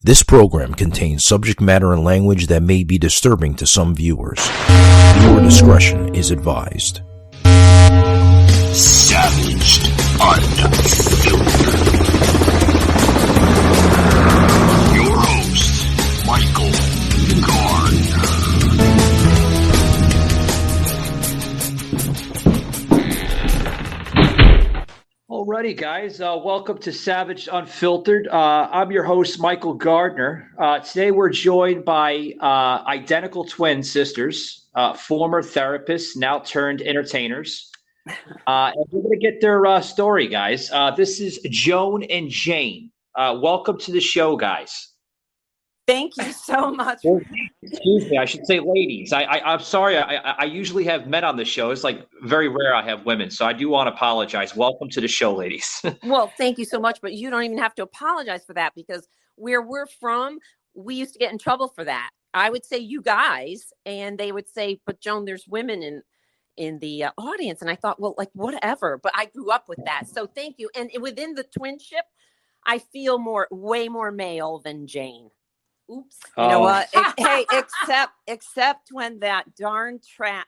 This program contains subject matter and language that may be disturbing to some viewers. Viewer discretion is advised. Savaged Unfiltered. Your host, Michael Gardner. Alrighty, guys. Welcome to Savaged Unfiltered. I'm your host, Michael Gardner. Today we're joined by identical twin sisters, former therapists, now turned entertainers. And we're going to get their story, guys. This is Joan and Jane. Welcome to the show, guys. Thank you so much. Excuse me, I should say ladies. I'm sorry. I usually have men on the show. It's like very rare I have women. So I do want to apologize. Welcome to the show, ladies. Well, thank you so much. But you don't even have to apologize for that, because where we're from, we used to get in trouble for that. I would say you guys, and they would say, but Joan, there's women in the audience. And I thought, well, like whatever. But I grew up with that. So thank you. And within the twinship, I feel way more male than Jane. Oops. You know what? Hey, except when that darn trash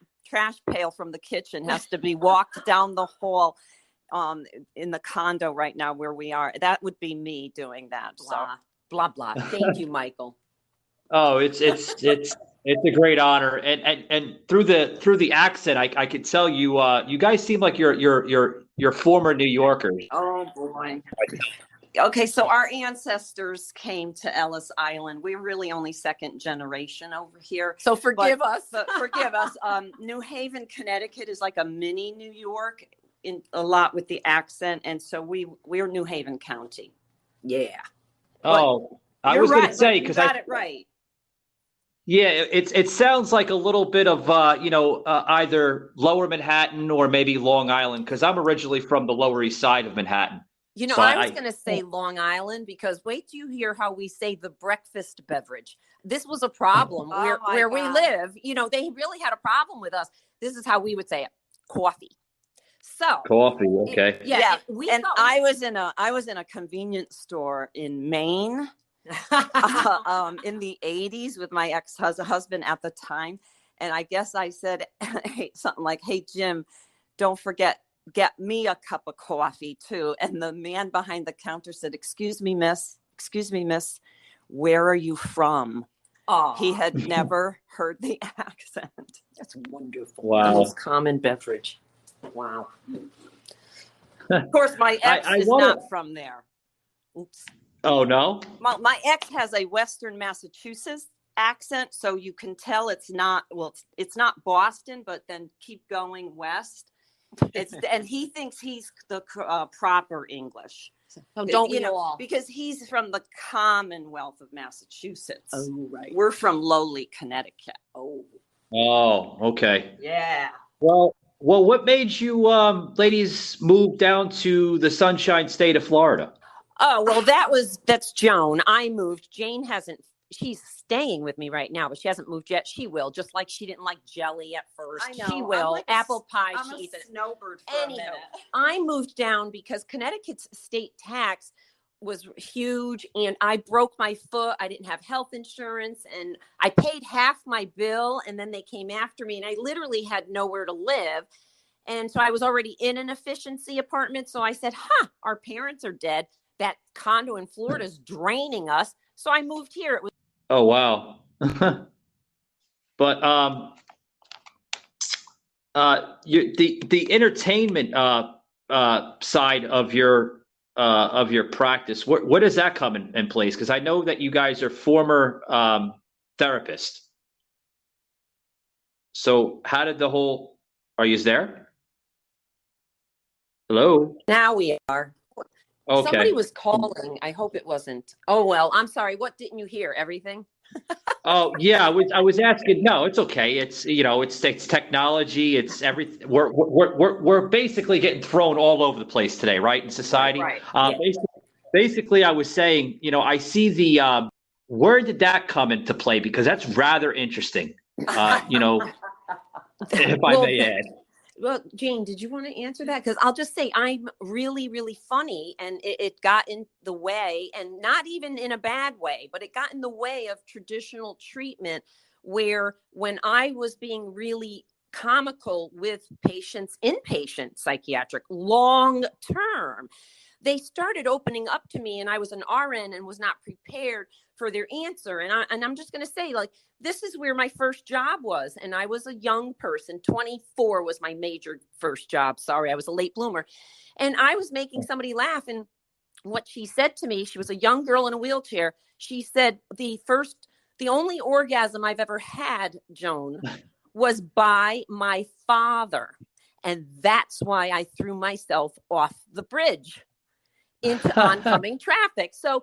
pail from the kitchen has to be walked down the hall in the condo right now where we are. That would be me doing that. Blah, blah. Thank you, Michael. Oh, it's a great honor. And through the accent, I could tell you you guys seem like you're former New Yorkers. Oh boy. Okay, so our ancestors came to Ellis Island. We're really only second generation over here. So forgive us. New Haven, Connecticut is like a mini New York in a lot with the accent. And so we're New Haven County. Yeah. Oh, I was going to say, because I got it right. Yeah, it sounds like a little bit of either Lower Manhattan or maybe Long Island, because I'm originally from the Lower East Side of Manhattan. You know, so I was going to say Long Island, because wait till you hear how we say the breakfast beverage. This was a problem where we live. You know, they really had a problem with us. This is how we would say it: coffee. So coffee, okay. I was in a convenience store in Maine in the 80s with my ex-husband at the time, and I guess I said something like, "Hey Jim, don't forget, get me a cup of coffee too." And the man behind the counter said, excuse me, miss, where are you from? Oh, he had never heard the accent. That's wonderful. Wow. The most common beverage. Wow. Of course, my ex is not from there. Oops. Oh, no? My ex has a Western Massachusetts accent, so you can tell it's not Boston, but then keep going west. And he thinks he's the proper English. So don't we all? Because he's from the Commonwealth of Massachusetts. Oh, right. We're from lowly Connecticut. Oh, okay. Yeah. Well, what made you ladies move down to the Sunshine State of Florida? Oh, well, that's Joan. I moved. Jane hasn't. She's staying with me right now, but she hasn't moved yet. She will, just like she didn't like jelly at first. I know. She will. Like apple pie. I'm a snowbird for a minute. I moved down because Connecticut's state tax was huge, and I broke my foot. I didn't have health insurance, and I paid half my bill, and then they came after me, and I literally had nowhere to live. And so I was already in an efficiency apartment. So I said, our parents are dead. That condo in Florida is draining us. So I moved here. It was. Oh, wow. But the entertainment side of your practice, what does that come in place? Because I know that you guys are former therapists. So how did are you there? Hello? Now we are. Okay. Somebody was calling. I hope it wasn't. Oh, well, I'm sorry. What didn't you hear? Everything? Oh, yeah. I was asking. No, it's okay. It's technology. It's everything. We're basically getting thrown all over the place today, right? In society. Right. Basically, I was saying, I see the where did that come into play? Because that's rather interesting. If I may add. Well, Jane, did you want to answer that? Because I'll just say I'm really, really funny, and it got in the way, and not even in a bad way, but it got in the way of traditional treatment, where when I was being really comical with patients, inpatient psychiatric, long term, they started opening up to me, and I was an RN and was not prepared for their answer. And I'm just going to say, like, this is where my first job was. And I was a young person. 24 was my major first job. Sorry, I was a late bloomer. And I was making somebody laugh. And what she said to me, she was a young girl in a wheelchair. She said, the only orgasm I've ever had, Joan, was by my father. And that's why I threw myself off the bridge into oncoming traffic. So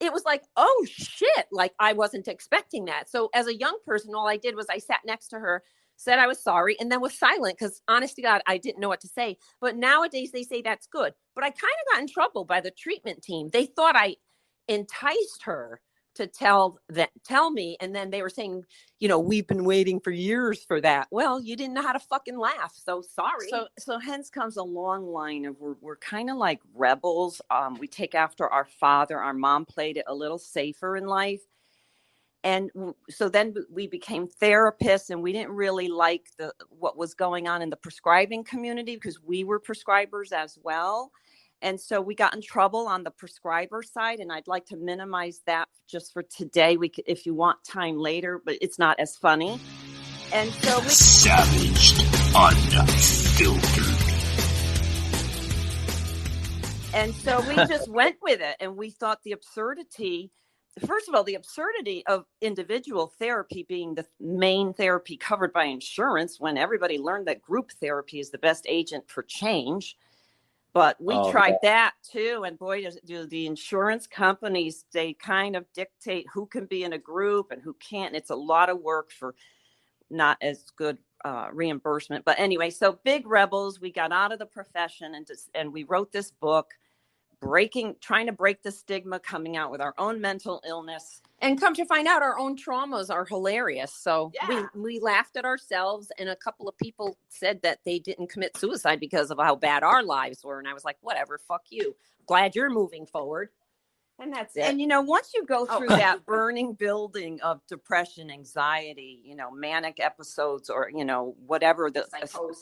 it was like, oh shit, like I wasn't expecting that. So as a young person, all I did was I sat next to her, said I was sorry, and then was silent, because honest to God, I didn't know what to say. But nowadays they say that's good. But I kind of got in trouble by the treatment team. They thought I enticed her to tell me, and then they were saying, we've been waiting for years for that. Well, you didn't know how to fucking laugh, so sorry. So hence comes a long line of we're kind of like rebels. We take after our father. Our mom played it a little safer in life, and so then we became therapists, and we didn't really like what was going on in the prescribing community, because we were prescribers as well. And so we got in trouble on the prescriber side, and I'd like to minimize that just for today. We could, if you want time later, but it's not as funny. And so Savaged, unfiltered. And so we just went with it, and we thought the absurdity, first of all, the absurdity of individual therapy being the main therapy covered by insurance, when everybody learned that group therapy is the best agent for change. But we tried that too. And boy, do the insurance companies, they kind of dictate who can be in a group and who can't. It's a lot of work for not as good reimbursement. But anyway, so big rebels, we got out of the profession, and we wrote this book, trying to break the stigma, coming out with our own mental illness. And come to find out, our own traumas are hilarious. So Yeah. we laughed at ourselves, and a couple of people said that they didn't commit suicide because of how bad our lives were. And I was like, whatever, fuck you. Glad you're moving forward. And that's it. And, once you go through that burning building of depression, anxiety, manic episodes, or, whatever the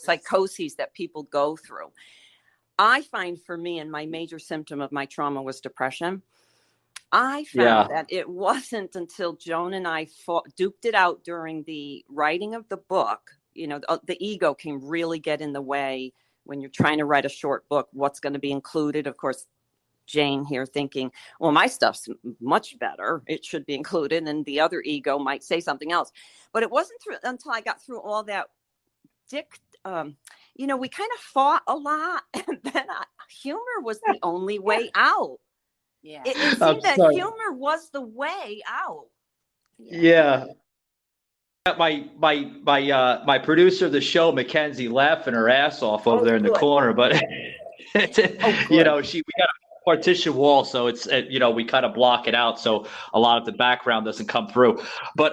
psychoses that people go through, I find for me, and my major symptom of my trauma was depression. I found that it wasn't until Joan and I duked it out during the writing of the book. The ego can really get in the way when you're trying to write a short book. What's going to be included? Of course, Jane here thinking, well, my stuff's much better. It should be included. And the other ego might say something else. But it wasn't until I got through all that we kind of fought a lot. And then humor was the only way out. Yeah. It seemed that humor was the way out. Yeah. My producer of the show, Mackenzie, laughing her ass off over there in the corner, but we got a partition wall, so it's we kind of block it out, so a lot of the background doesn't come through. But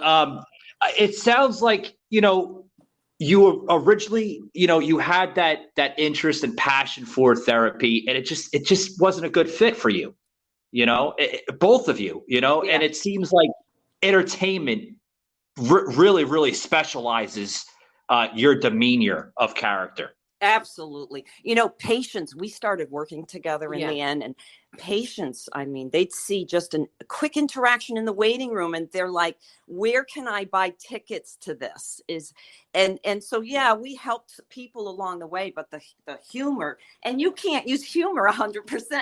it sounds like you were originally you had that interest and passion for therapy, and it just wasn't a good fit for you. Both of you, and it seems like entertainment really, really specializes your demeanor of character. Absolutely. Patients, we started working together in the end, and patients, they'd see just a quick interaction in the waiting room, and they're like, where can I buy tickets to this? And so, we helped people along the way, but the humor, and you can't use humor 100%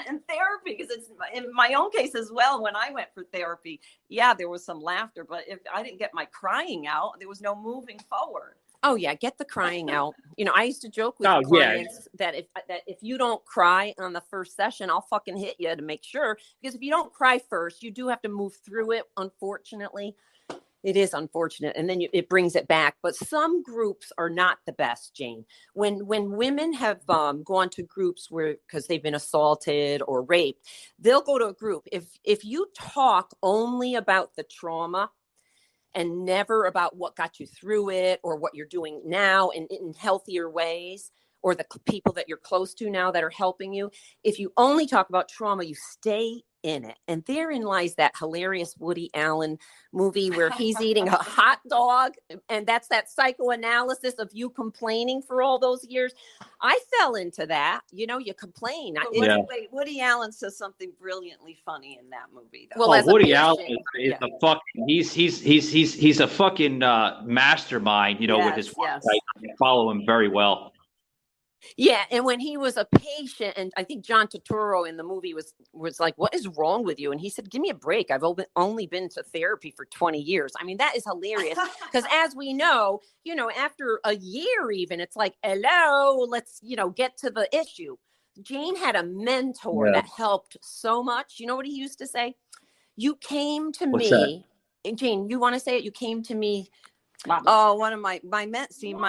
in therapy, because it's in my own case as well. When I went for therapy, there was some laughter, but if I didn't get my crying out, there was no moving forward. Oh yeah, get the crying out. I used to joke with clients that if you don't cry on the first session, I'll fucking hit you to make sure. Because if you don't cry first, you do have to move through it. Unfortunately, it is unfortunate, and then it brings it back. But some groups are not the best, Jane. When women have gone to groups because they've been assaulted or raped, they'll go to a group. If you talk only about the trauma, and never about what got you through it or what you're doing now in healthier ways, or the people that you're close to now that are helping you. If you only talk about trauma, you stay in it. And therein lies that hilarious Woody Allen movie where he's eating a hot dog. And that's that psychoanalysis of you complaining for all those years. I fell into that. You know, you complain. Wait, Woody Allen says something brilliantly funny in that movie, though. Well, as a Woody Allen patient, is a fucking he's a fucking mastermind, you know, with his Yes. I follow him very well. Yeah, and when he was a patient, and I think John Turturro in the movie was like, "What is wrong with you?" And he said, "Give me a break. I've only been to therapy for 20 years." I mean, that is hilarious because, as we know, you know, after a year, even it's like, "Hello, let's get to the issue." Jane had a mentor that helped so much. You know what he used to say? "You came to What's me, and Jane. You want to say it? You came to me." Oh, one of my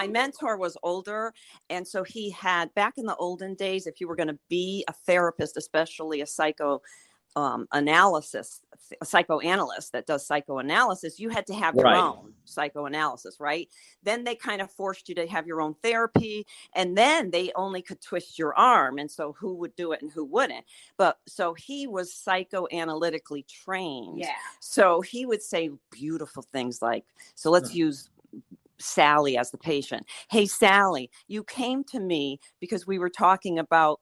mentor was older. And so he had, back in the olden days, if you were going to be a therapist, especially a psychoanalyst that does psychoanalysis, you had to have your own psychoanalysis, right? Then they kind of forced you to have your own therapy, and then they only could twist your arm. And so who would do it and who wouldn't? But so he was psychoanalytically trained. Yeah. So he would say beautiful things like, so let's use Sally as the patient. "Hey, Sally, you came to me because we were talking about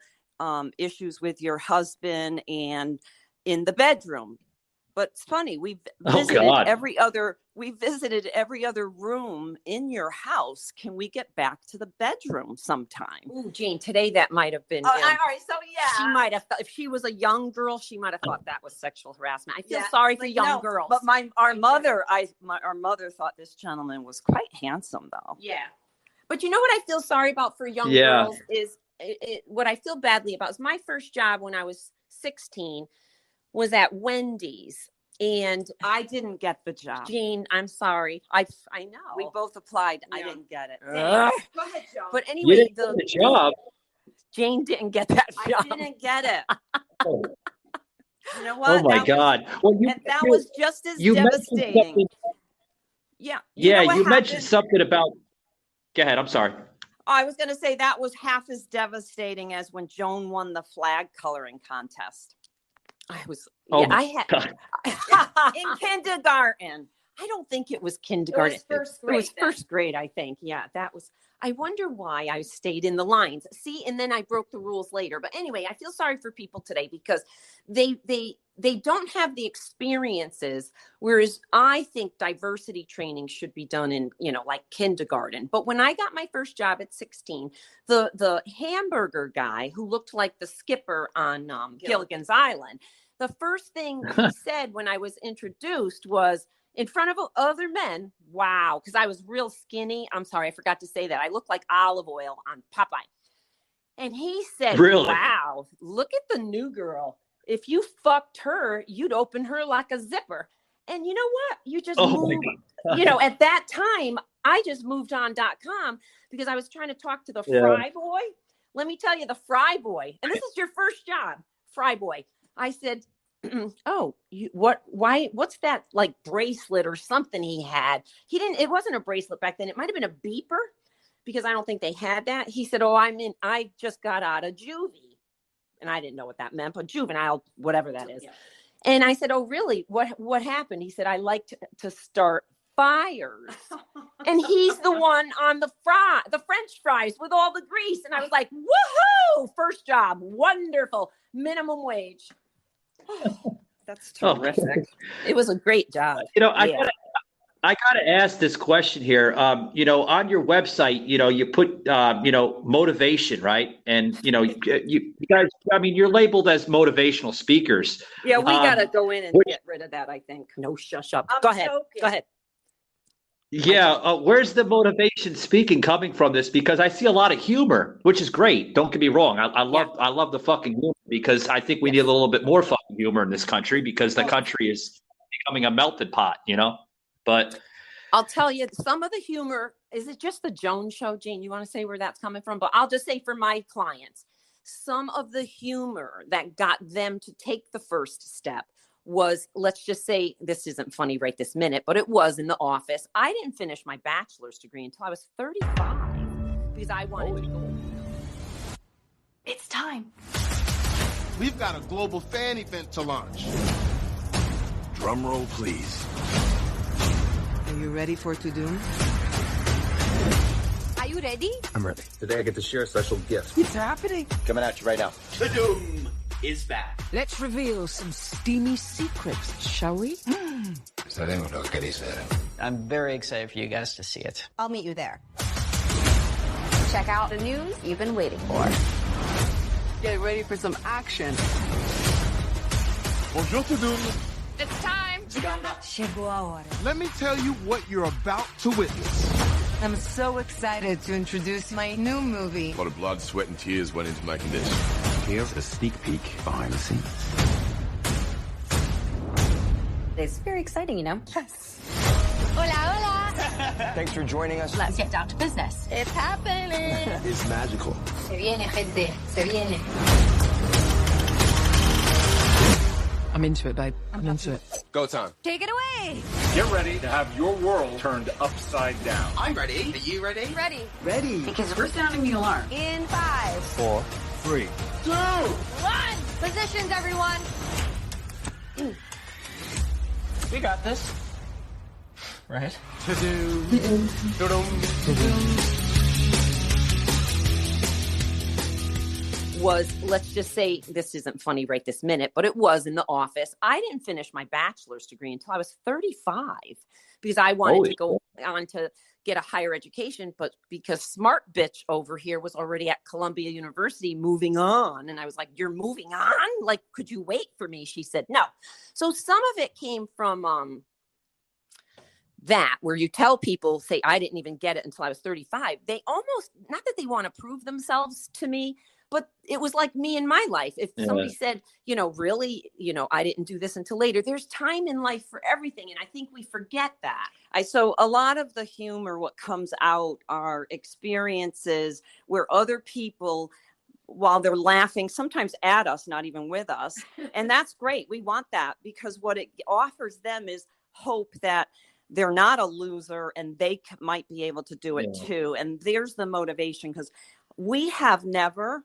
issues with your husband and in the bedroom. But it's funny, we visited every other room in your house. Can we get back to the bedroom sometime?" Ooh, Jane, today that might have been. All right, so yeah, she might have thought, if she was a young girl, she might have thought that was sexual harassment. I feel sorry for young girls. But our mother thought this gentleman was quite handsome, though. Yeah. But you know what I feel sorry about for young girls is what I feel badly about is my first job when I was 16 was at Wendy's. And I didn't get the job. Jane, I'm sorry. I know. We both applied. Yeah. I didn't get it. Go ahead, Joan. But You anyway, didn't get the job. Jane didn't get that job. I didn't get it. Oh, You know what? oh my God! Well, that was just as devastating. Yeah. You mentioned something about. Go ahead. I'm sorry. I was going to say that was half as devastating as when Joan won the flag coloring contest. I was. Oh yeah, my I had God. in kindergarten. I don't think it was kindergarten. It was first grade. It was first grade, I think. Yeah, that was. I wonder why I stayed in the lines. See, and then I broke the rules later. But anyway, I feel sorry for people today because they don't have the experiences. Whereas I think diversity training should be done in, like kindergarten. But when I got my first job at 16, the hamburger guy who looked like the skipper on Gilligan's Island, the first thing he said when I was introduced was, in front of other men, wow, because I was real skinny. I'm sorry, I forgot to say that. I looked like olive oil on Popeye. And he said, Really? Wow, look at the new girl. If you fucked her, you'd open her like a zipper. And you know what? You just moved. At that time, I just moved on.com because I was trying to talk to the fry boy. Let me tell you, the fry boy, and this is your first job, fry boy. I said, "Oh, what's that like bracelet or something he had?" It wasn't a bracelet back then. It might've been a beeper because I don't think they had that. He said, "Oh, I just got out of juvie." And I didn't know what that meant, but juvenile, whatever that is. Yeah. And I said, "Oh, really? What happened?" He said, "I like to start fires." And he's the one on the French fries with all the grease. And I was like, woohoo, first job. Wonderful. Minimum wage. That's terrific. It was a great job. I gotta ask this question here. On your website, you put motivation, right? And you guys, I mean, you're labeled as motivational speakers. Yeah, we gotta go in and get rid of that, I think. No, shush up. Go ahead. Yeah, where's the motivation speaking coming from this? Because I see a lot of humor, which is great. Don't get me wrong. I love the fucking humor because I think we need a little bit more fucking humor in this country because the country is becoming a melted pot, But I'll tell you, some of the humor, is it just the Jones show, Jane? You want to say where that's coming from? But I'll just say for my clients, some of the humor that got them to take the first step was, let's just say, this isn't funny right this minute, but it was in The Office. I didn't finish my bachelor's degree until I was 35 because I wanted to go. It's time. We've got a global fan event to launch. Drum roll, please. Are you ready for Tudum? Are you ready? I'm ready. Today I get to share a special gift. It's happening. Coming at you right now. Tudum is back. Let's reveal some steamy secrets, shall we? I'm very excited for you guys to see it. I'll meet you there. Check out the news you've been waiting for. Get ready for some action. Bonjour, Tudum. It's time. Chegou a hora. Let me tell you what you're about to witness. I'm so excited to introduce my new movie. A lot of blood, sweat, and tears went into making this. Here's a sneak peek behind the scenes. It's very exciting, you know? Yes. Hola, hola. Thanks for joining us. Let's get down to business. It's happening. It's magical. Se viene, gente. Se viene. I'm into it, babe. I'm into it. Go time. Take it away. Get ready to have your world turned upside down. I'm ready. Are you ready? Ready. Ready. Because we're sounding the alarm. In 5, 4, 3, 2. 1. Positions, everyone. We got this. Right? Was, let's just say, this isn't funny right this minute, but it was in The Office. I didn't finish my bachelor's degree until I was 35 because I wanted to go on to get a higher education, but because smart bitch over here was already at Columbia University moving on. And I was like, you're moving on? Like, could you wait for me? She said, no. So some of it came from that, where you tell people, say, I didn't even get it until I was 35. They almost, not that they want to prove themselves to me, but it was like me in my life. If somebody said, really, I didn't do this until later, there's time in life for everything. And I think we forget that. So a lot of the humor, what comes out are experiences where other people, while they're laughing, sometimes at us, not even with us. And that's great. We want that because what it offers them is hope that they're not a loser and they might be able to do it too. And there's the motivation, because we have never,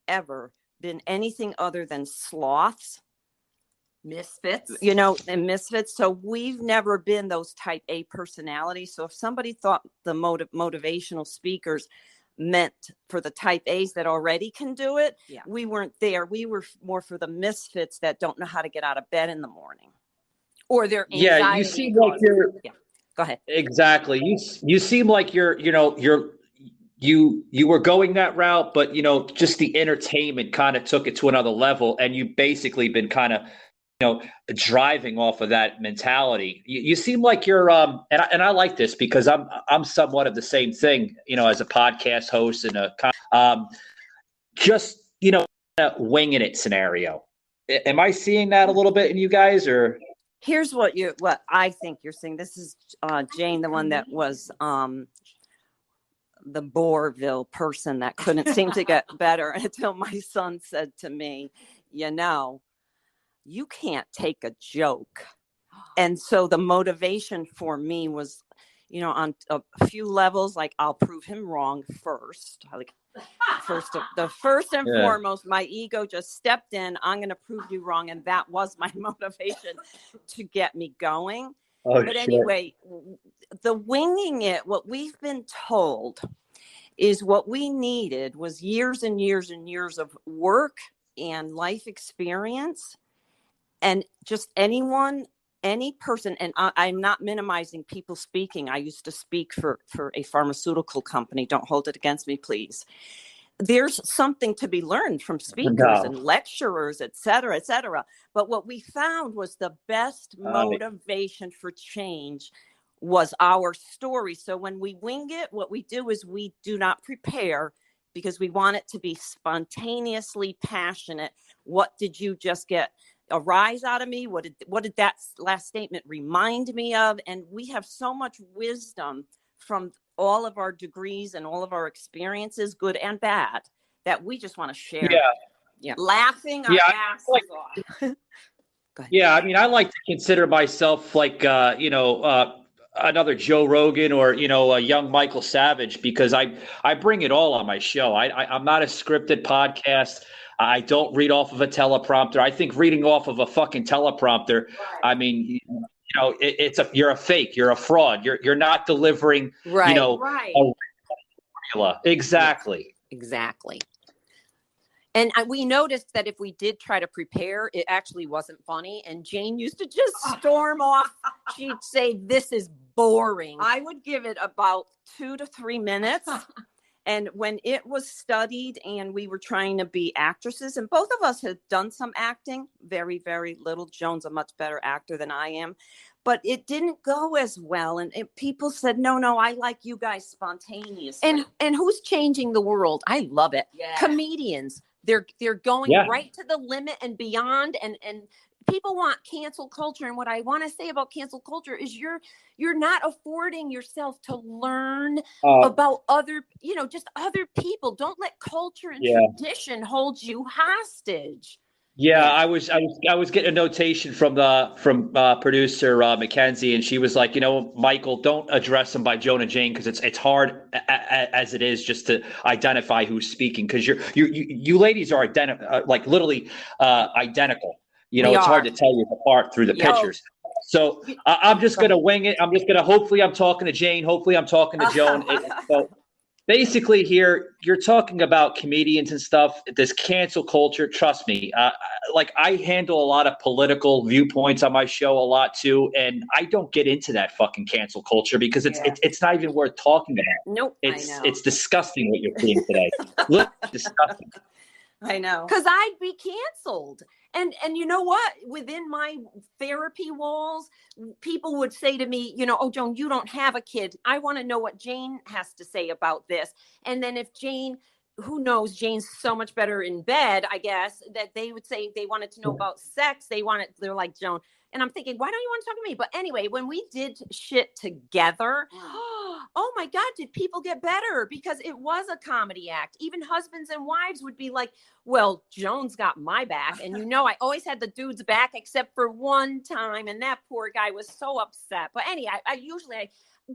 ever been anything other than sloths, Misfits. And misfits. So we've never been those type A personalities. So if somebody thought the motivational speakers meant for the type A's that already can do it, we weren't there. We were more for the misfits that don't know how to get out of bed in the morning. Or their anxiety. Yeah, you seem like you're. Yeah, go ahead. Exactly. You seem like you were going that route, but just the entertainment kind of took it to another level, and you've basically been kind of driving off of that mentality. You seem like you're and I like this because I'm somewhat of the same thing, as a podcast host and just a winging it scenario. Am I seeing that a little bit in you guys, or? Here's what I think you're saying. This is Jane, the one that was the Bourville person that couldn't seem to get better until my son said to me, you can't take a joke. And so the motivation for me was, on a few levels, like I'll prove him wrong first. First and foremost, my ego just stepped in. I'm going to prove you wrong. And that was my motivation to get me going. Anyway, the winging it, what we've been told is what we needed was years and years and years of work and life experience. And just any person, and I'm not minimizing people speaking. I used to speak for a pharmaceutical company. Don't hold it against me, please. There's something to be learned from speakers and lecturers, et cetera, et cetera. But what we found was the best motivation for change was our story. So when we wing it, what we do is we do not prepare because we want it to be spontaneously passionate. What did you just get a rise out of me? What did that last statement remind me of? And we have so much wisdom from all of our degrees and all of our experiences, good and bad, that we just want to share. Laughing our asses off. Yeah, I mean, I like to consider myself like, another Joe Rogan or, a young Michael Savage because I bring it all on my show. I'm not a scripted podcast. I don't read off of a teleprompter. I think reading off of a fucking teleprompter, I mean, you're a fake, you're a fraud. You're not delivering, Right. a formula. Exactly. Exactly. And we noticed that if we did try to prepare, it actually wasn't funny. And Jane used to just storm off. She'd say, "This is boring." I would give it about 2 to 3 minutes. And when it was studied and we were trying to be actresses, and both of us had done some acting, very, very little. Joan's a much better actor than I am. But it didn't go as well. And people said, no, I like you guys spontaneously. And who's changing the world? I love it. Yeah. Comedians. They're going right to the limit and beyond. And people want cancel culture. And what I want to say about cancel culture is you're not affording yourself to learn about other, just other people. Don't let culture and tradition hold you hostage. Yeah, I was getting a notation from producer Mackenzie, and she was like, Michael, don't address him by Jonah Jane because it's hard as it is just to identify who's speaking because you ladies are literally identical. It's hard to tell you apart through the pictures. So I'm just gonna wing it. Hopefully I'm talking to Jane. Hopefully I'm talking to Joan. So basically here, you're talking about comedians and stuff, this cancel culture. Trust me, I handle a lot of political viewpoints on my show a lot too. And I don't get into that fucking cancel culture because it's not even worth talking about. Nope. It's disgusting what you're seeing today. Look, disgusting. I know. Because I'd be canceled. And you know what? Within my therapy walls, people would say to me, "Oh, Joan, you don't have a kid. I want to know what Jane has to say about this." And then if Jane, who knows, Jane's so much better in bed, I guess, that they would say they wanted to know about sex. They're like, "Joan." And I'm thinking, why don't you want to talk to me? But anyway, when we did shit together, oh my God, did people get better? Because it was a comedy act. Even husbands and wives would be like, "Well, Joan's got my back." And I always had the dude's back except for one time. And that poor guy was so upset. But anyway,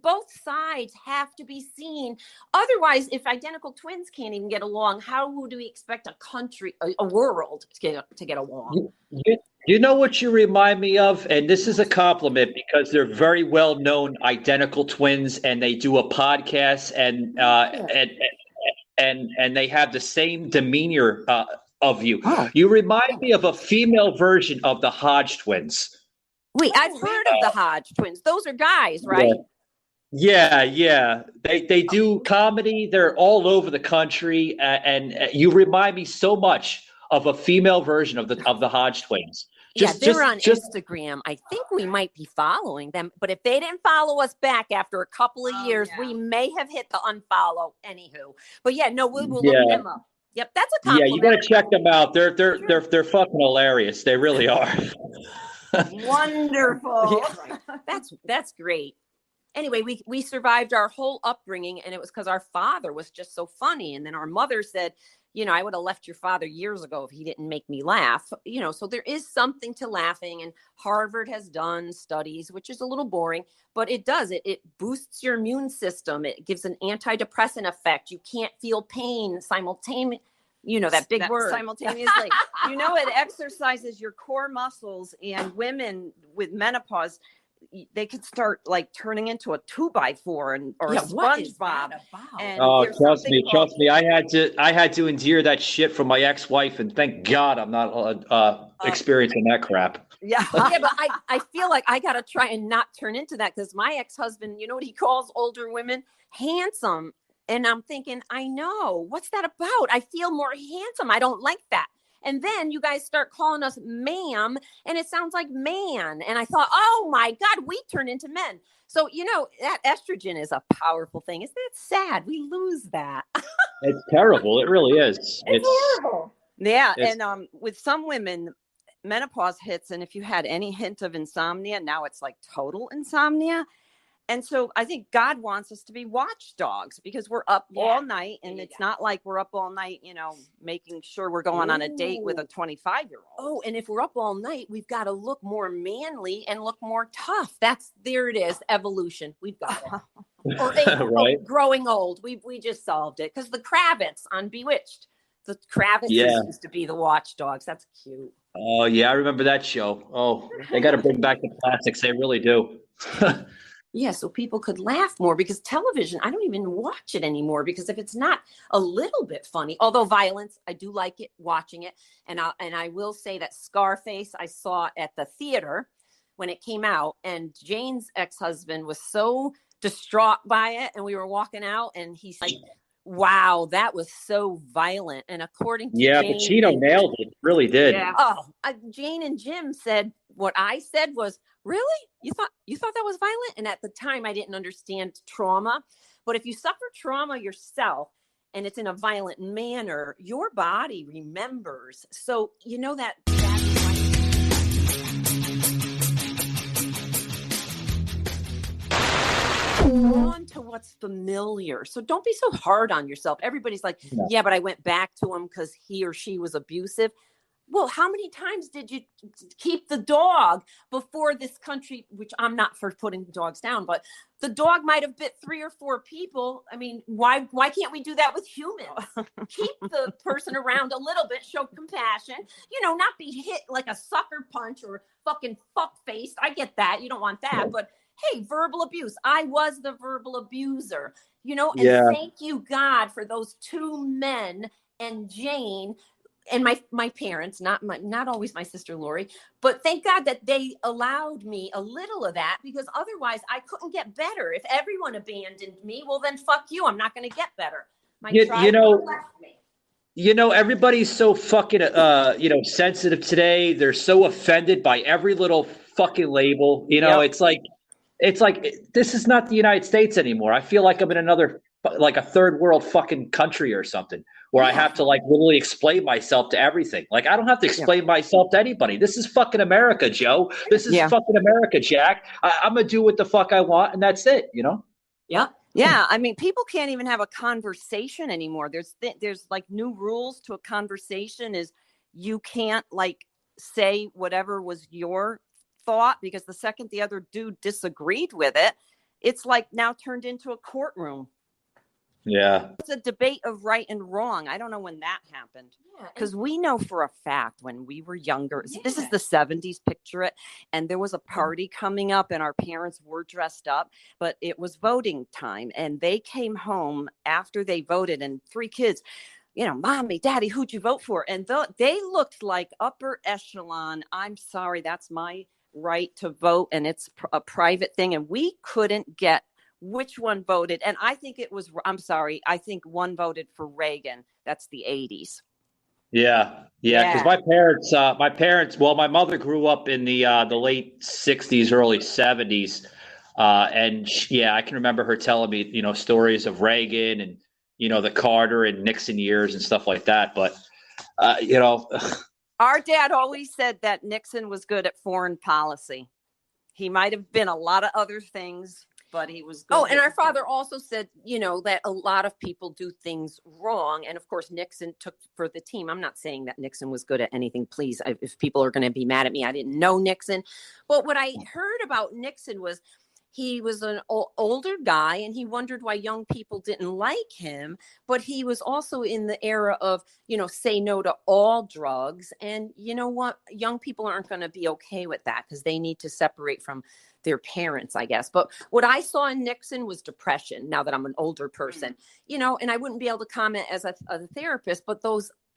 both sides have to be seen. Otherwise, if identical twins can't even get along, how do we expect a world to get along? You know what you remind me of? And this is a compliment because they're very well-known identical twins and they do a podcast and they have the same demeanor of you. Oh. You remind me of a female version of the Hodge twins. Wait, I've heard of the Hodge twins. Those are guys, right? Yeah. They do comedy. They're all over the country. And you remind me so much of a female version of the Hodge twins. They're on Instagram. I think we might be following them, but if they didn't follow us back after a couple of years, we may have hit the unfollow. Anywho, but we'll look them up. Yep, that's a compliment. Yeah, you got to check them out. They're fucking hilarious. They really are. Wonderful. That's great. Anyway, we survived our whole upbringing, and it was because our father was just so funny, and then our mother said, "I would have left your father years ago if he didn't make me laugh." So there is something to laughing, and Harvard has done studies, which is a little boring, but it does. It boosts your immune system. It gives an antidepressant effect. You can't feel pain simultaneously. That big word. Simultaneously. It exercises your core muscles, and women with menopause, they could start turning into a 2x4 or a SpongeBob. Trust me. I had to endure that shit from my ex-wife, and thank God I'm not experiencing that crap. Yeah, but I feel like I gotta try and not turn into that because my ex-husband, what he calls older women? Handsome. And I'm thinking, I know. What's that about? I feel more handsome. I don't like that. And then you guys start calling us ma'am, and it sounds like man. And I thought, oh my God, we turn into men. So, that estrogen is a powerful thing. Isn't it sad? We lose that. It's terrible. It really is. It's horrible. Yeah. And with some women, menopause hits. And if you had any hint of insomnia, now it's like total insomnia. And so I think God wants us to be watchdogs because we're up all night, and it's not like we're up all night, making sure we're going on a date with a 25-year-old. Oh, and if we're up all night, we've got to look more manly and look more tough. There it is, evolution. We've got it. Or Right. growing old. We just solved it because the Kravitz on Bewitched. The Kravitz used to be the watchdogs. That's cute. Oh yeah, I remember that show. Oh, they got to bring back the classics. They really do. Yeah, so people could laugh more because television, I don't even watch it anymore because if it's not a little bit funny, although violence, I do like it, watching it. And I will say that Scarface, I saw at the theater when it came out, and Jane's ex-husband was so distraught by it, and we were walking out, and he's like, wow, that was so violent. And according to Jane, Pacino nailed it. Really did. Yeah. Jane and Jim said what I said was, really? You thought that was violent? And at the time I didn't understand trauma. But if you suffer trauma yourself and it's in a violent manner, your body remembers. So you know that on to what's familiar. So don't be so hard on yourself. Everybody's like, yeah, but I went back to him because he or she was abusive. Well, how many times did you keep the dog before this country, which I'm not for putting dogs down, but the dog might have bit 3 or 4 people. I mean, why can't we do that with humans? Keep the person around a little bit, show compassion, not be hit like a sucker punch or fucking fuck-faced. I get that. You don't want that, but hey, verbal abuse. I was the verbal abuser, and thank you, God, for those 2 men and Jane and my parents, not always my sister Lori, but thank God that they allowed me a little of that, because otherwise I couldn't get better. If everyone abandoned me, well then fuck you. I'm not going to get better. Everybody's so fucking sensitive today. They're so offended by every little fucking label. It's like this is not the United States anymore. I feel like I'm in another, like a third world fucking country or something, where I have to literally explain myself to everything. Like, I don't have to explain myself to anybody. This is fucking America, Joe. This is fucking America, Jack. I'm going to do what the fuck I want, and that's it, Yeah. Yeah. I mean, people can't even have a conversation anymore. There's like new rules to a conversation is you can't say whatever was your thought, because the second the other dude disagreed with it, it's like now turned into a courtroom. Yeah. It's a debate of right and wrong. I don't know when that happened. Because we know for a fact when we were younger, this is the 70s, picture it. And there was a party coming up and our parents were dressed up, but it was voting time. And they came home after they voted, and 3 kids, mommy, daddy, who'd you vote for? And they looked like upper echelon. I'm sorry, that's my right to vote. And it's a private thing. And we couldn't get which one voted. And I think I think one voted for Reagan. That's the 80s. Yeah. Because my parents, my mother grew up in the late 60s, early 70s. And I can remember her telling me, stories of Reagan and, the Carter and Nixon years and stuff like that. But, our dad always said that Nixon was good at foreign policy. He might have been a lot of other things, but he was good. Oh, and our father also said, that a lot of people do things wrong. And of course, Nixon took for the team. I'm not saying that Nixon was good at anything. Please, if people are going to be mad at me, I didn't know Nixon. But what I heard about Nixon was he was an older guy and he wondered why young people didn't like him. But he was also in the era of, say no to all drugs. And you know what? Young people aren't going to be okay with that because they need to separate from their parents, I guess. But what I saw in Nixon was depression, now that I'm an older person, and I wouldn't be able to comment as a therapist, but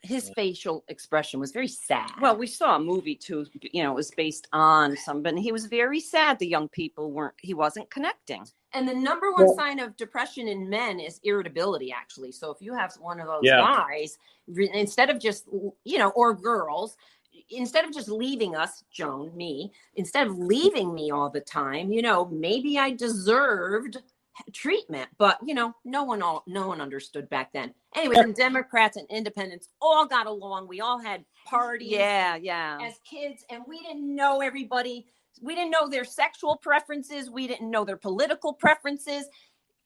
his facial expression was very sad. Well, we saw a movie too, it was based on somebody, and he was very sad. The young people he wasn't connecting. And the number one sign of depression in men is irritability, actually. So if you have one of those guys, instead of just, or girls, instead of just leaving us, Joan, me, instead of leaving me all the time, maybe I deserved treatment, but no one understood back then. Anyway, the Democrats and independents all got along. We all had parties, as kids, and we didn't know everybody we didn't know their sexual preferences. We didn't know their political preferences.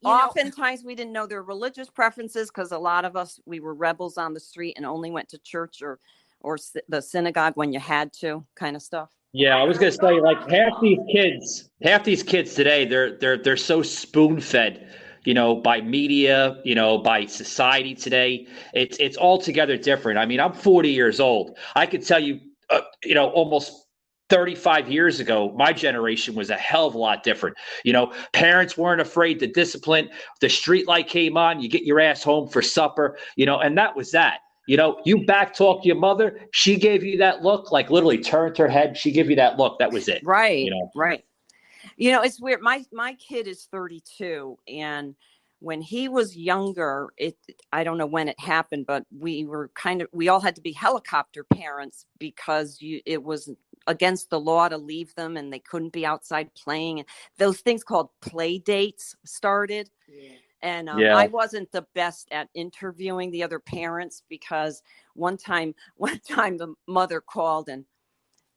Oftentimes we didn't know their religious preferences because a lot of us, we were rebels on the street and only went to church or the synagogue when you had to, kind of stuff. Yeah, I was gonna say, like, half these kids today, they're so spoon-fed, by media, by society today. It's altogether different. I mean, I'm 40 years old. I could tell you, almost 35 years ago, my generation was a hell of a lot different. Parents weren't afraid to discipline. The street light came on, you get your ass home for supper, and that was that. You back talk your mother, she gave you that look, like literally turned her head, she gave you that look, that was it. Right, right. It's weird. My kid is 32, and when he was younger, I don't know when it happened, but we all had to be helicopter parents because it was against the law to leave them and they couldn't be outside playing. Those things called play dates started. Yeah. And I wasn't the best at interviewing the other parents because one time the mother called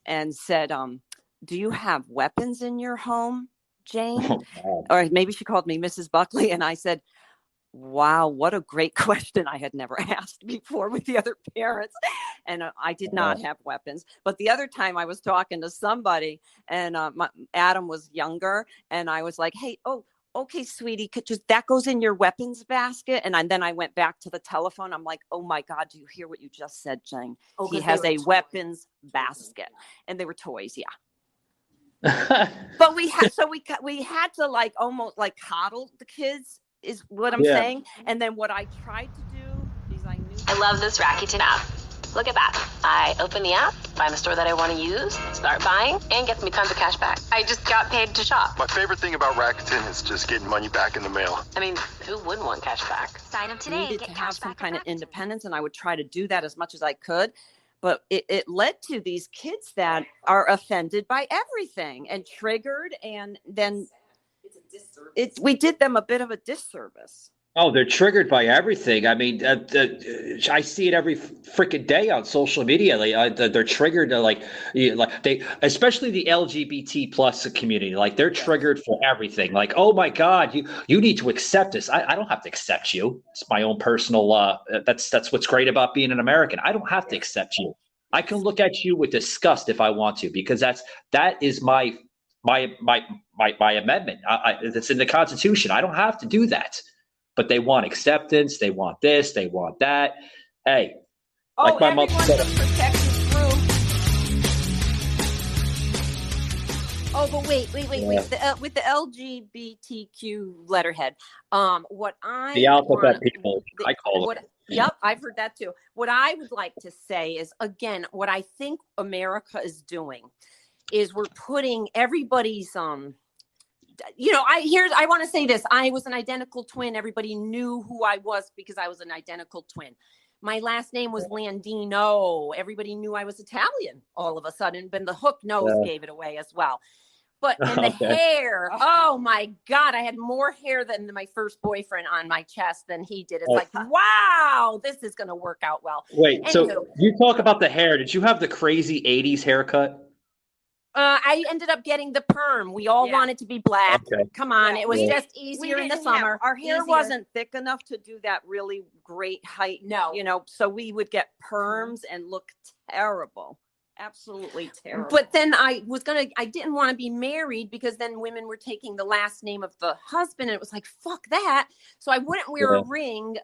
and said, do you have weapons in your home, Jane? Or maybe she called me Mrs. Buckley. And I said, wow, what a great question. I had never asked before with the other parents. And I did not have weapons. But the other time I was talking to somebody and Adam was younger. And I was like, hey, okay, sweetie, that goes in your weapons basket. And then I went back to the telephone. I'm like, oh my God, do you hear what you just said, Jane? He has a weapons basket. And they were toys, yeah. But we had to like almost like coddle the kids is what I'm saying. And then what I tried to do is I love this Rakuten app. Look at that. I open the app, find the store that I want to use, start buying, and gets me tons of cash back. I just got paid to shop. My favorite thing about Rakuten is just getting money back in the mail. I mean, who wouldn't want cash back? Sign up today. Needed to have some kind of independence, and I would try to do that as much as I could. But it led to these kids that are offended by everything and triggered, and then we did them a bit of a disservice. Oh, they're triggered by everything. I mean, I see it every freaking day on social media. They're triggered to especially the LGBT plus community. Like they're triggered for everything. Like, oh my God, you need to accept this. I don't have to accept you. It's my own personal. That's what's great about being an American. I don't have to accept you. I can look at you with disgust if I want to, because that is my amendment. It's in the Constitution. I don't have to do that. But they want acceptance. They want this. They want that. Hey, like my mother said. Oh, but wait. With the LGBTQ letterhead, the alphabet people, I call them. Yep, I've heard that too. What I would like to say is, again, what I think America is doing is we're putting everybody's I want to say this. I was an identical twin. Everybody knew who I was because I was an identical twin. My last name was Landino. Everybody knew I was Italian all of a sudden, but the hook nose gave it away as well. But and the hair, oh my God, I had more hair than my first boyfriend on my chest than he did. It's like, wow, this is going to work out well. Wait, anywho, so you talk about the hair. Did you have the crazy 80s haircut? I ended up getting the perm. We all wanted to be black. Okay. Come on. It was just easier in the summer. Our hair wasn't thick enough to do that really great height. No. So we would get perms and look terrible. Absolutely terrible. But then I didn't want to be married because then women were taking the last name of the husband. And it was like, fuck that. So I wouldn't wear a ring,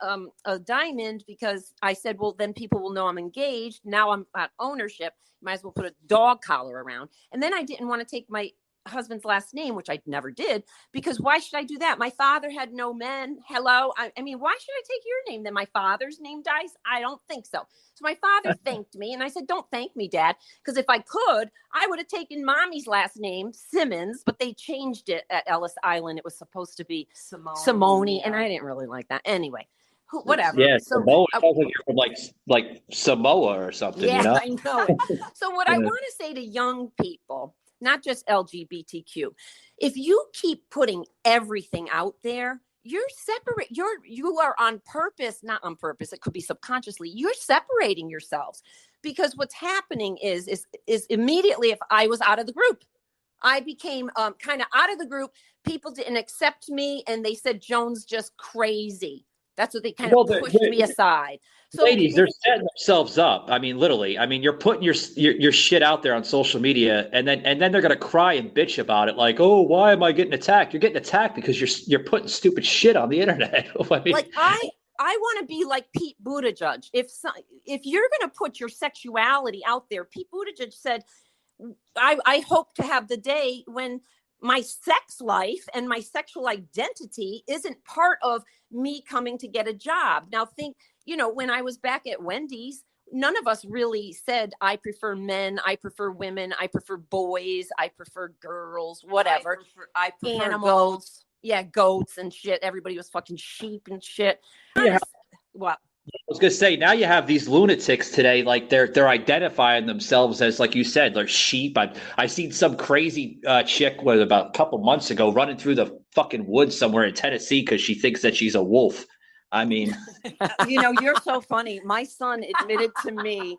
a diamond, because I said, well, then people will know I'm engaged. Now I'm at ownership. Might as well put a dog collar around. And then I didn't want to take my husband's last name, which I never did, because why should I do that? My father had no men. Hello. I mean, why should I take your name? Then my father's name dies? I don't think so. So my father thanked me. And I said, don't thank me, Dad. Because if I could, I would have taken mommy's last name, Simmons, but they changed it at Ellis Island. It was supposed to be Simone. And I didn't really like that. Anyway. Whatever. Yeah, Samoa. Sounds like you're from like Samoa or something. Yeah, you know? I know. So what I want to say to young people, not just LGBTQ, if you keep putting everything out there, you're separate. You are on purpose, not on purpose. It could be subconsciously. You're separating yourselves because what's happening is immediately if I was out of the group, I became kind of out of the group. People didn't accept me, and they said Joan's just crazy. That's what they kind of pushed me aside. So, ladies, they're setting themselves up. I mean, literally. I mean, you're putting your shit out there on social media, and then they're gonna cry and bitch about it, like, oh, why am I getting attacked? You're getting attacked because you're putting stupid shit on the internet. I mean, like I want to be like Pete Buttigieg. If you're gonna put your sexuality out there, Pete Buttigieg said, I hope to have the day when my sex life and my sexual identity isn't part of me coming to get a job. Now think, when I was back at Wendy's, none of us really said, I prefer men, I prefer women, I prefer boys, I prefer girls, whatever. I prefer animals. goats. Yeah, goats and shit. Everybody was fucking sheep and shit. Yeah. What? I was gonna say, now you have these lunatics today, like they're identifying themselves as, like you said, they're sheep. I seen some crazy chick about a couple months ago running through the fucking woods somewhere in Tennessee because she thinks that she's a wolf. I mean, you're so funny. My son admitted to me,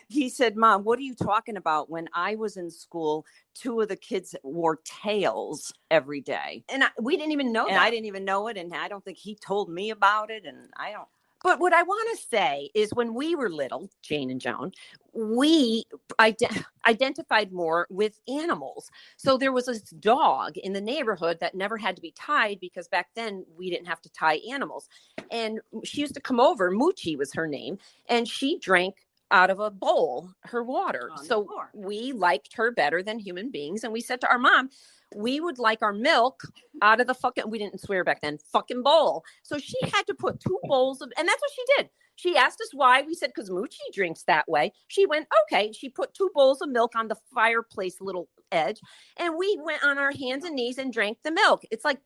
he said, Mom, what are you talking about? When I was in school, 2 of the kids wore tails every day. And we didn't even know and that. I didn't even know it. And I don't think he told me about it. And I don't. But what I want to say is when we were little, Jane and Joan, we identified more with animals. So there was this dog in the neighborhood that never had to be tied because back then we didn't have to tie animals. And she used to come over, Moochie was her name, and she drank out of a bowl, her water. So we liked her better than human beings. And we said to our mom, we would like our milk out of the we didn't swear back then, fucking bowl. So she had to put 2 bowls of, and that's what she did. She asked us why. We said, because Moochie drinks that way. She went, okay. She put 2 bowls of milk on the fireplace little edge. And we went on our hands and knees and drank the milk. It's like,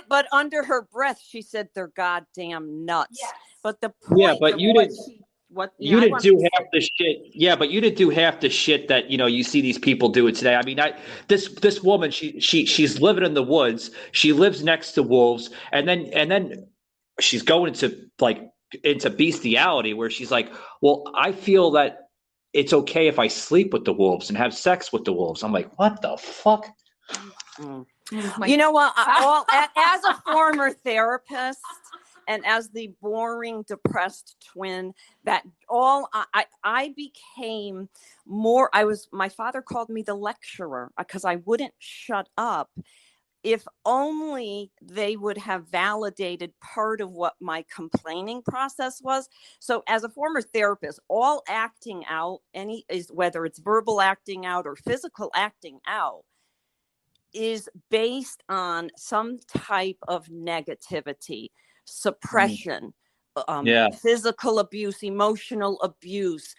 but under her breath, she said they're goddamn nuts. Yes. But the point but you didn't. You didn't do half the shit. Yeah, but you didn't do half the shit that you see these people do it today. I mean, this woman, she's living in the woods. She lives next to wolves, and then she's going into bestiality where she's like, well, I feel that it's okay if I sleep with the wolves and have sex with the wolves. I'm like, what the fuck? You know what? As a former therapist. And as the boring, depressed twin, I became more, my father called me the lecturer because I wouldn't shut up. If only they would have validated part of what my complaining process was. So as a former therapist, all acting out, whether it's verbal acting out or physical acting out, is based on some type of negativity. Suppression, physical abuse, emotional abuse,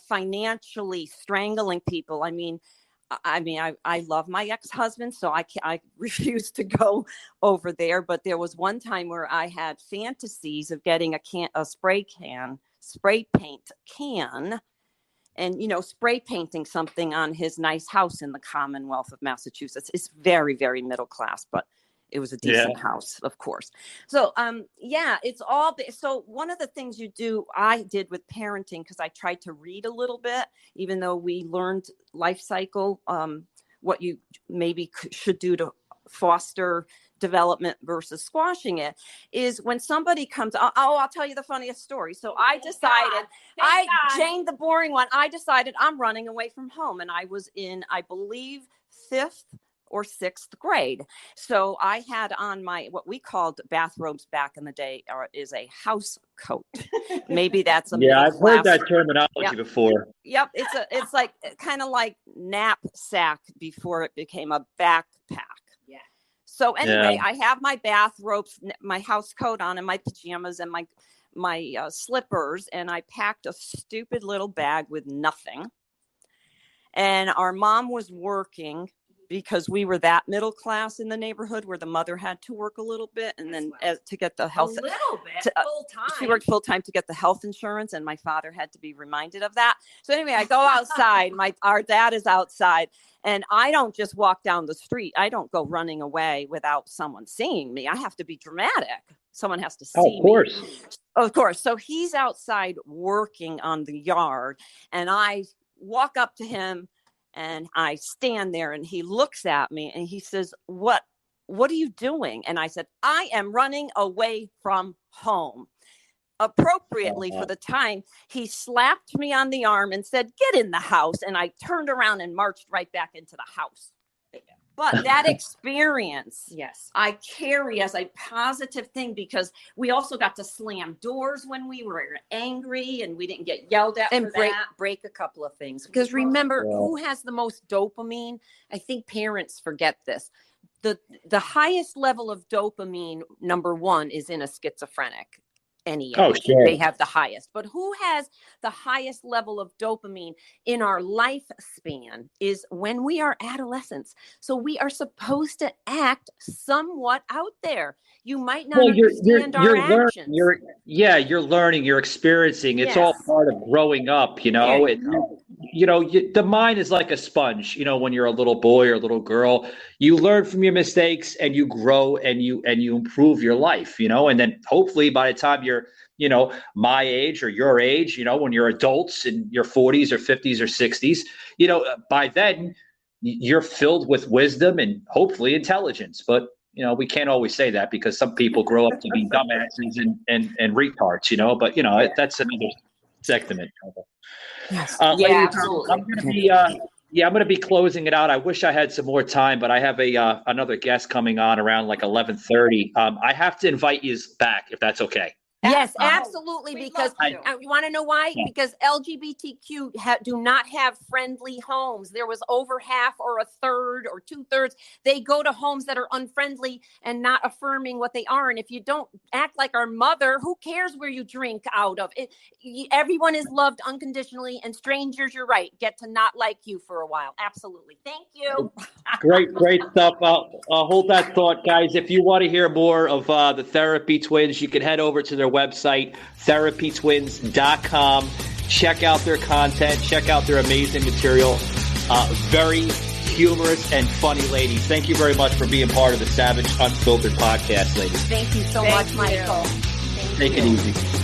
financially strangling people. I mean, I love my ex-husband, so I refuse to go over there. But there was one time where I had fantasies of getting a spray paint can, and spray painting something on his nice house in the Commonwealth of Massachusetts. It's very, very middle class, but it was a decent house, of course. So, it's all. So one of the things I did with parenting, because I tried to read a little bit, even though we learned life cycle, what you maybe should do to foster development versus squashing it, is when somebody comes. I'll tell you the funniest story. So I decided, Jane, the boring one. I decided I'm running away from home, and I was in, I believe, 5th or 6th grade. So I had on what we called bathrobes back in the day, is a house coat. Maybe that's a I've heard that terminology before. Yep, it's like kind of like knapsack before it became a backpack. Yeah. So anyway, I have my bathrobes, my house coat on, and my pajamas and my slippers, and I packed a stupid little bag with nothing. And our mom was working, because we were that middle class in the neighborhood where the mother had to work a little bit, and then to get the health, full time. She worked full time to get the health insurance, and my father had to be reminded of that. So anyway, I go outside. Our dad is outside, and I don't just walk down the street. I don't go running away without someone seeing me. I have to be dramatic. Someone has to see me. Of course. So he's outside working on the yard, and I walk up to him. And I stand there and he looks at me and he says, what are you doing? And I said, I am running away from home. Appropriately for the time, he slapped me on the arm and said, get in the house. And I turned around and marched right back into the house. But that experience, yes, I carry as a positive thing, because we also got to slam doors when we were angry and we didn't get yelled at and for break a couple of things. Because remember, who has the most dopamine? I think parents forget this. The highest level of dopamine, number one, is in a schizophrenic. Sure. They have the highest. But who has the highest level of dopamine in our lifespan is when we are adolescents. So we are supposed to act somewhat out there. You might not understand our actions. You're learning, you're experiencing. It's all part of growing up, you know. The mind is like a sponge. You know, when you're a little boy or a little girl, you learn from your mistakes and you grow and you improve your life, you know. And then hopefully by the time you're, you know, my age or your age, you know, when you're adults in your 40s or 50s or 60s, you know, by then you're filled with wisdom and hopefully intelligence. But you know, we can't always say that because some people grow up to be dumbasses and retards, you know, but you know, that's another segment. Yes. Absolutely. I'm going to be closing it out. I wish I had some more time, but I have another guest coming on around like 11:30. I have to invite you back if that's okay. Yes, absolutely. Because you want to know why? Yeah. Because LGBTQ do not have friendly homes. There was over half or a third or 2/3. They go to homes that are unfriendly and not affirming what they are. And if you don't act like our mother, who cares where you drink out of? Everyone is loved unconditionally, and strangers, you're right, get to not like you for a while. Absolutely. Thank you. Great stuff. I'll hold that thought, guys. If you want to hear more of the Therapy Twins, you can head over to their website, therapytwins.com. Check out their content. Check out their amazing material. Very humorous and funny ladies. Thank you very much for being part of the Savage Unfiltered podcast, ladies. Thank you so much, Michael. Take it easy.